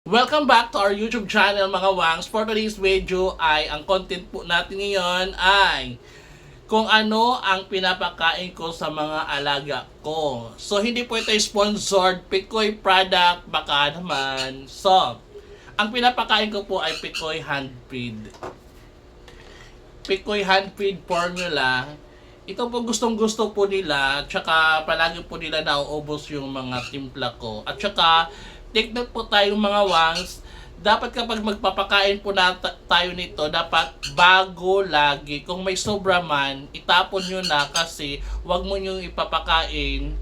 Welcome back to our YouTube channel mga wangs. For today's video ay ang content po natin ngayon ay kung ano ang pinapakain ko sa mga alaga ko. So hindi po ito sponsored Picoy product, baka naman. So, ang pinapakain ko po ay Picoy hand feed. Picoy hand feed formula. Ito po gustong gusto po nila, tsaka palagi po nila nauubos yung mga timpla ko. At tsaka take note po tayong mga wangs, dapat kapag magpapakain po na tayo nito, dapat bago lagi. Kung may sobra man, itapon nyo na kasi wag mo nyo ipapakain.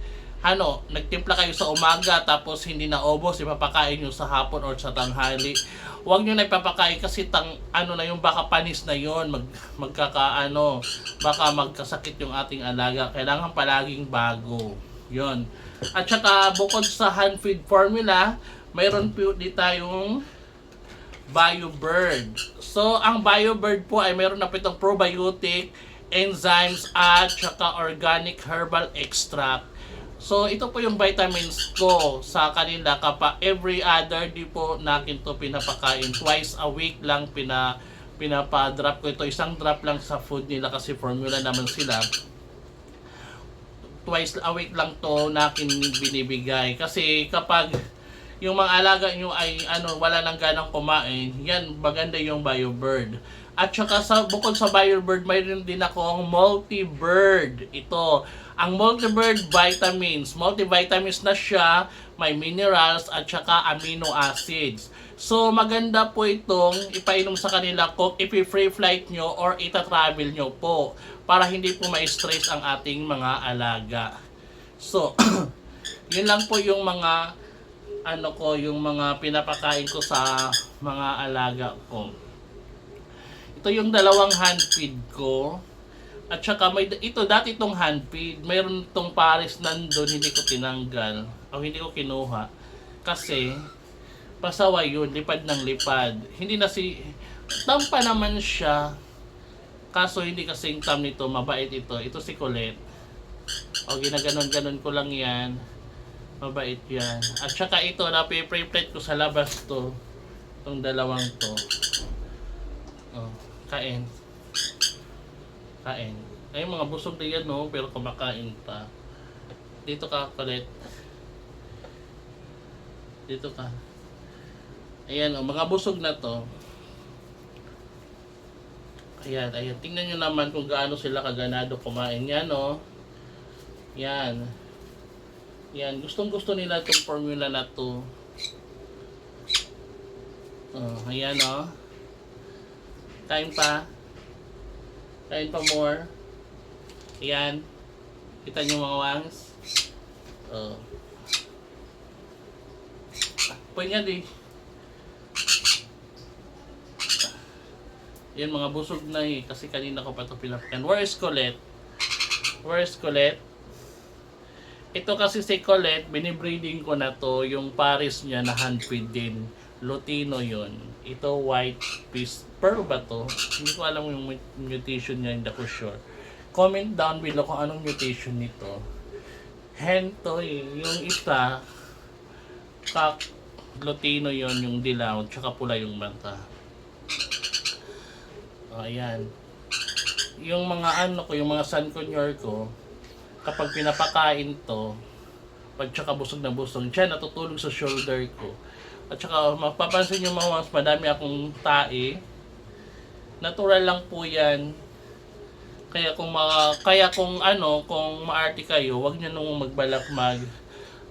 Nagtimpla kayo sa umaga tapos hindi na ubos, ipapakain nyo sa hapon or sa tanghali. Wag nyo na ipapakain kasi na yung baka panis na yon, baka magkasakit yung ating alaga. Kailangan palaging bago. Yon. At saka bukod sa hand feed formula, mayroon po di tayong BioBird. So, ang BioBird po ay mayroon na pitong probiotic, enzymes, at saka organic herbal extract. So, ito po yung vitamins ko sa kanila kapag every other day po natin to pinapakain. Twice a week lang pinapadrop ko ito. Isang drop lang sa food nila kasi formula naman sila. Twice a week lang to natin binibigay. Kasi kapag yung mga alaga nyo ay wala nang ganang kumain, yan maganda yung BioBird. At saka bukod sa BioBird, mayroon din akong Multibird. Ito, ang Multibird vitamins. Multivitamins na siya, may minerals at saka amino acids. So maganda po itong ipainom sa kanila kung ipi-free flight nyo or ita-travel nyo po para hindi po ma-stress ang ating mga alaga. So, yun lang po yung mga yung mga pinapakain ko sa mga alaga ko. Ito yung dalawang hand feed ko. At saka ito dati itong hand feed, mayroon itong pares nandun, hindi ko tinanggal o hindi ko kinuha kasi pasaway yun, lipad ng lipad. Hindi na tampa naman siya, kaso hindi kasing tam nito, mabait ito. Ito si Colette. O ginaganon-ganon ko lang yan. Mabait yan. At saka ito, napipreplet ko sa labas to. Itong dalawang to. Oh, kain. Kain. Ay, mga busog na yan, no? Pero kumakain pa. Dito ka, Colette. Dito ka. Ayan, mga busog na to. Ayan. Tingnan nyo naman kung gaano sila kaganado kumain. Yan, no? Yan. Yan, gustong-gusto nila itong formula na to. Ayan o. Kain pa. Kain pa more. Ayan. Kita nyo mga wangs. Pwede nga di. Yan, mga busog na kasi kanina ko pa ito pinapakan. Where is Colette? Where is Colette? Ito kasi si Colette, binibreeding ko na to, yung pares niya na hand feed din. Lutino yon. Ito white piece pearl ba to? Hindi ko alam yung mutation niya, hindi ko sure. Comment down below kung anong mutation nito. Hen to yung isa, Lutino yon, yung dilaw, tsaka pula yung mata. Ayan. Yung mga yung mga sun conure ko, kapag pinapakain to, pag tsaka busog na busog, siya natutulog sa shoulder ko. At saka mapapansin nyo mga mas madami akong tae. Natural lang po yan. Kaya kung maarte kayo, wag niyo nung magbalak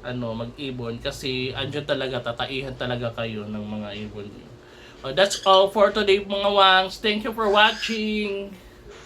mag-ibon kasi andyan talaga, tataihan talaga kayo ng mga ibon niyo. That's all for today mga wangs. Thank you for watching.